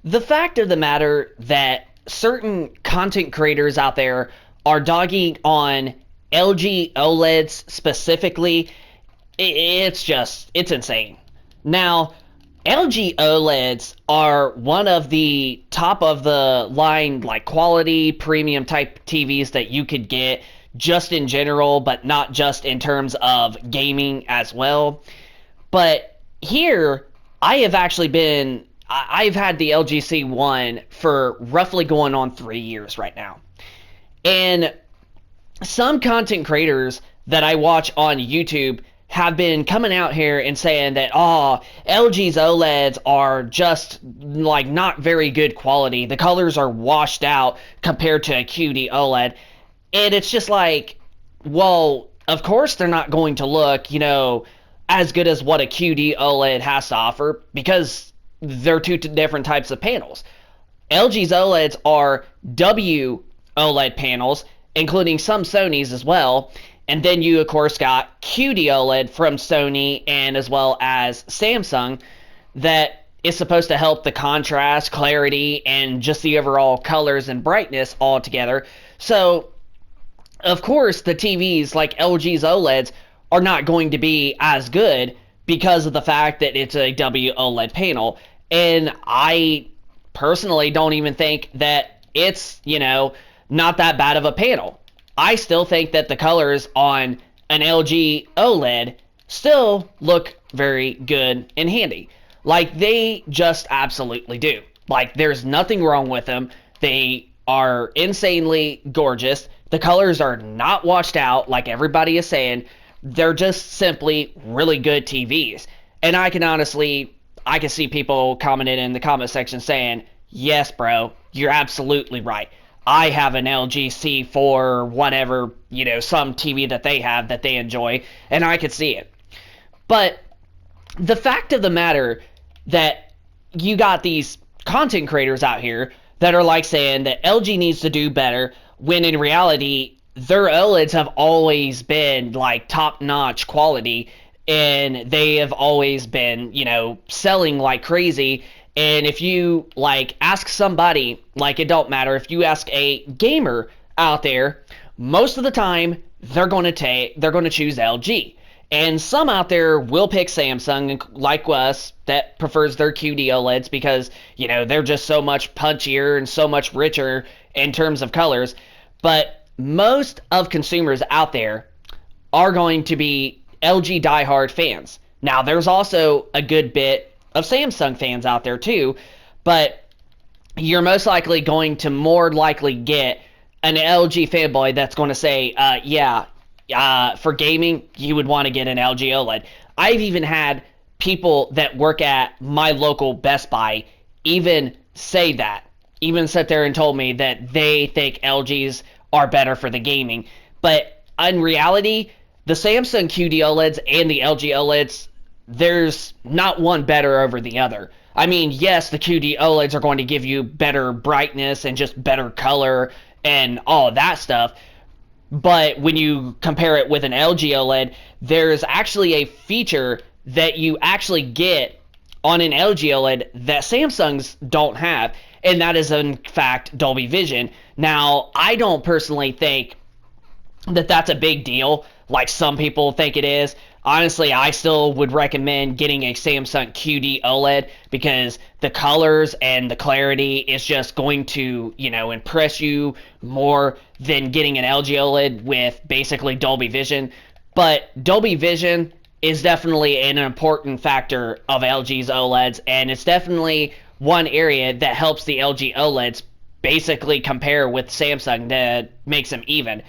The fact of the matter that certain content creators out there are dogging on LG OLEDs specifically, it's insane. Now, LG OLEDs are one of the top of the line, like quality premium type TVs that you could get just in general, but not just in terms of gaming as well. But here, I've had the LGC one for roughly going on 3 years right now. And some content creators that I watch on YouTube have been coming out here and saying that, LG's OLEDs are just like not very good quality. The colors are washed out compared to a QD OLED. And it's just like, well, of course they're not going to look, as good as what a QD OLED has to offer because they're two different types of panels. LG's OLEDs are W OLED panels, including some Sony's as well. And then you, of course, got QD OLED from Sony and as well as Samsung that is supposed to help the contrast, clarity, and just the overall colors and brightness all together. So, of course, the TVs like LG's OLEDs are not going to be as good because of the fact that it's a W OLED panel. And I personally don't even think that it's, not that bad of a panel. I still think that the colors on an LG OLED still look very good and handy. Like, they just absolutely do. Like, there's nothing wrong with them. They are insanely gorgeous. The colors are not washed out like everybody is saying. They're just simply really good TVs. And I can see people commenting in the comment section saying, yes, bro, you're absolutely right. I have an LG C4, whatever, some TV that they have that they enjoy, and I could see it. But the fact of the matter that you got these content creators out here that are like saying that LG needs to do better, when in reality, their OLEDs have always been like top-notch quality, and they have always been, selling like crazy. And if you ask somebody, it don't matter if you ask a gamer out there, most of the time they're going to choose LG. And some out there will pick Samsung, like us, that prefers their QD OLEDs because, they're just so much punchier and so much richer in terms of colors. But most of consumers out there are going to be LG diehard fans. Now, there's also a good bit of Samsung fans out there too, but you're most likely going to more likely get an LG fanboy that's going to say, for gaming, you would want to get an LG OLED. I've even had people that work at my local Best Buy even say that, even sit there and told me that they think LGs are better for the gaming. But in reality, the Samsung QD OLEDs and the LG OLEDs, there's not one better over the other. I mean, yes, the QD OLEDs are going to give you better brightness and just better color and all of that stuff. But when you compare it with an LG OLED, there's actually a feature that you actually get on an LG OLED that Samsung's don't have, and that is in fact Dolby Vision. Now, I don't personally think that that's a big deal like some people think it is. Honestly, I still would recommend getting a Samsung QD OLED because the colors and the clarity is just going to, impress you more than getting an LG OLED with basically Dolby Vision. But Dolby Vision is definitely an important factor of LG's OLEDs, and it's definitely one area that helps the LG OLEDs basically compare with Samsung that makes them even.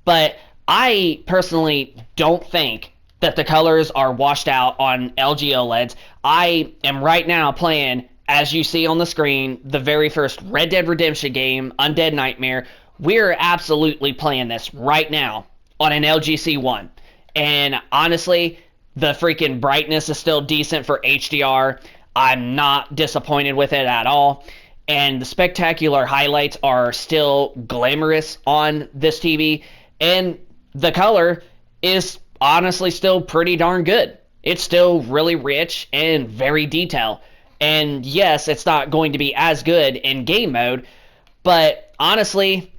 But I personally don't think that the colors are washed out on LG OLEDs. I am right now playing, as you see on the screen, the very first Red Dead Redemption game, Undead Nightmare. We're absolutely playing this right now on an LG C1. And honestly, the freaking brightness is still decent for HDR. I'm not disappointed with it at all. And the spectacular highlights are still glamorous on this TV. And the color is honestly still pretty darn good. It's still really rich and very detailed. And yes, it's not going to be as good in game mode, but honestly,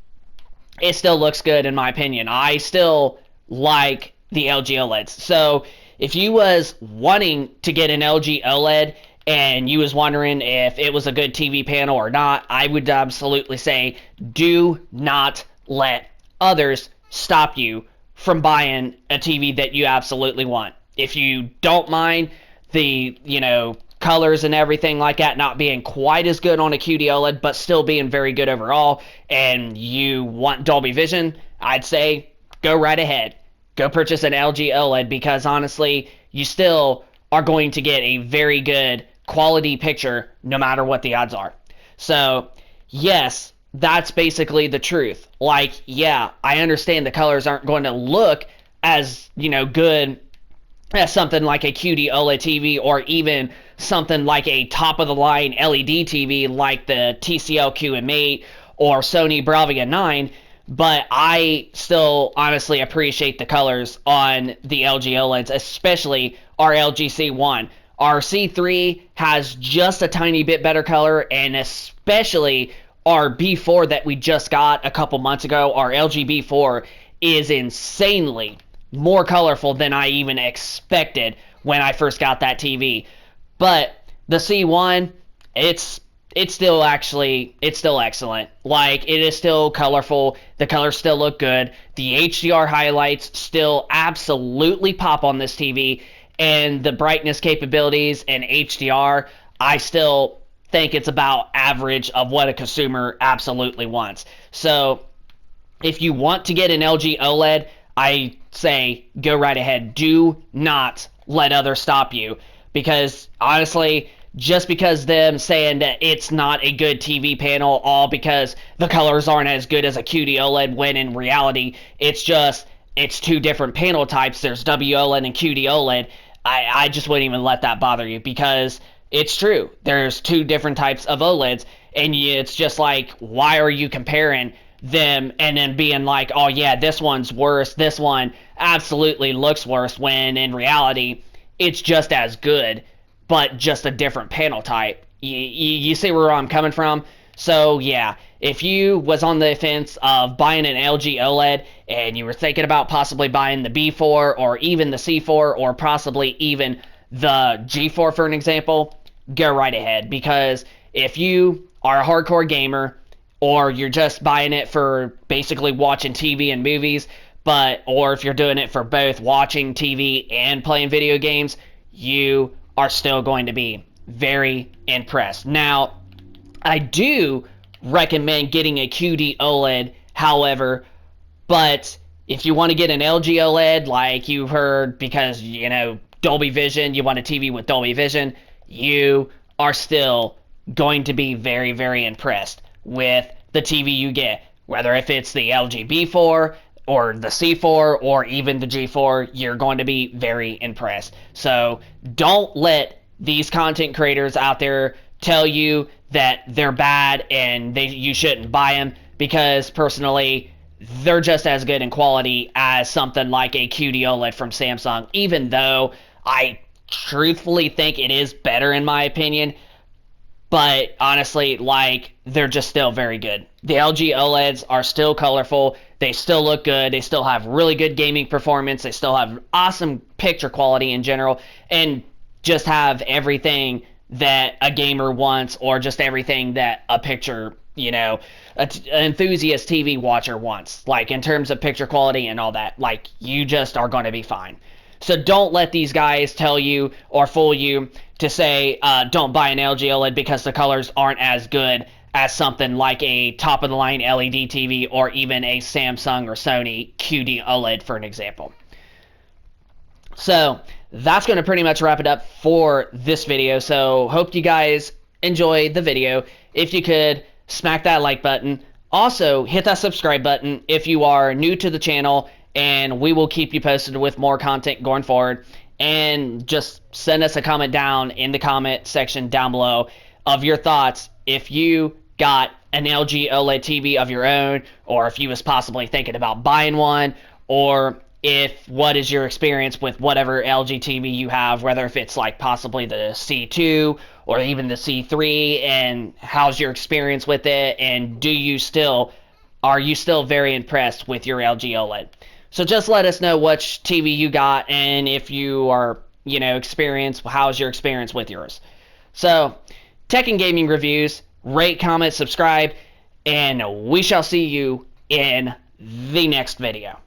it still looks good in my opinion. I still like the LG OLEDs. So if you was wanting to get an LG OLED and you was wondering if it was a good TV panel or not, I would absolutely say do not let others stop you from buying a TV that you absolutely want. If you don't mind the, colors and everything like that not being quite as good on a QD OLED, but still being very good overall, and you want Dolby Vision, I'd say go right ahead. Go purchase an LG OLED because honestly, you still are going to get a very good quality picture no matter what the odds are. So, yes, that's basically the truth. Like, yeah, I understand the colors aren't going to look as, good as something like a QD OLED TV or even something like a top-of-the-line LED TV like the TCL QM8 or Sony Bravia 9, but I still honestly appreciate the colors on the LG OLEDs, especially our LG C1. Our C3 has just a tiny bit better color, and especially our B4 that we just got a couple months ago, our LG B4 is insanely more colorful than I even expected when I first got that TV. But the C1, it's still excellent. Like, it is still colorful. The colors still look good. The HDR highlights still absolutely pop on this TV, and the brightness capabilities and HDR, I still think it's about average of what a consumer absolutely wants. So if you want to get an LG OLED, I say go right ahead. Do not let others stop you, because honestly, just because them saying that it's not a good TV panel all because the colors aren't as good as a QD OLED, when in reality it's two different panel types. There's WOLED and QD OLED. I just wouldn't even let that bother you, because it's true. There's two different types of OLEDs, and it's just like, why are you comparing them and then being like, oh yeah, this one's worse, this one absolutely looks worse, when in reality it's just as good, but just a different panel type. You see where I'm coming from? So yeah, if you was on the fence of buying an LG OLED and you were thinking about possibly buying the B4 or even the C4 or possibly even the G4 for an example, go right ahead. Because if you are a hardcore gamer, or you're just buying it for basically watching TV and movies, or if you're doing it for both watching TV and playing video games, you are still going to be very impressed. Now, I do recommend getting a QD OLED, however, but if you want to get an LG OLED, like you've heard, because, Dolby Vision, you want a TV with Dolby Vision, you are still going to be very, very impressed with the TV you get. Whether if it's the LG B4 or the C4 or even the G4, you're going to be very impressed. So don't let these content creators out there tell you that they're bad and you shouldn't buy them, because personally, they're just as good in quality as something like a QD OLED from Samsung, even though I truthfully think it is better in my opinion. But honestly, they're just still very good. The LG OLEDs are still colorful. They still look good. They still have really good gaming performance. They still have awesome picture quality in general, and just have everything that a gamer wants, or just everything that a an enthusiast TV watcher wants, like in terms of picture quality and all that. Like, you just are going to be fine. So don't let these guys tell you or fool you to say don't buy an LG OLED because the colors aren't as good as something like a top-of-the-line LED TV or even a Samsung or Sony QD OLED, for an example. So that's going to pretty much wrap it up for this video. So hope you guys enjoyed the video. If you could, smack that like button. Also, hit that subscribe button if you are new to the channel, and we will keep you posted with more content going forward. And just send us a comment down in the comment section down below of your thoughts if you got an LG OLED TV of your own, or if you was possibly thinking about buying one, or what is your experience with whatever LG TV you have, whether if it's like possibly the C2 or even the C3, and how's your experience with it, and are you still very impressed with your LG OLED? So just let us know which TV you got, and if you are, how's your experience with yours. So, tech and gaming reviews, rate, comment, subscribe, and we shall see you in the next video.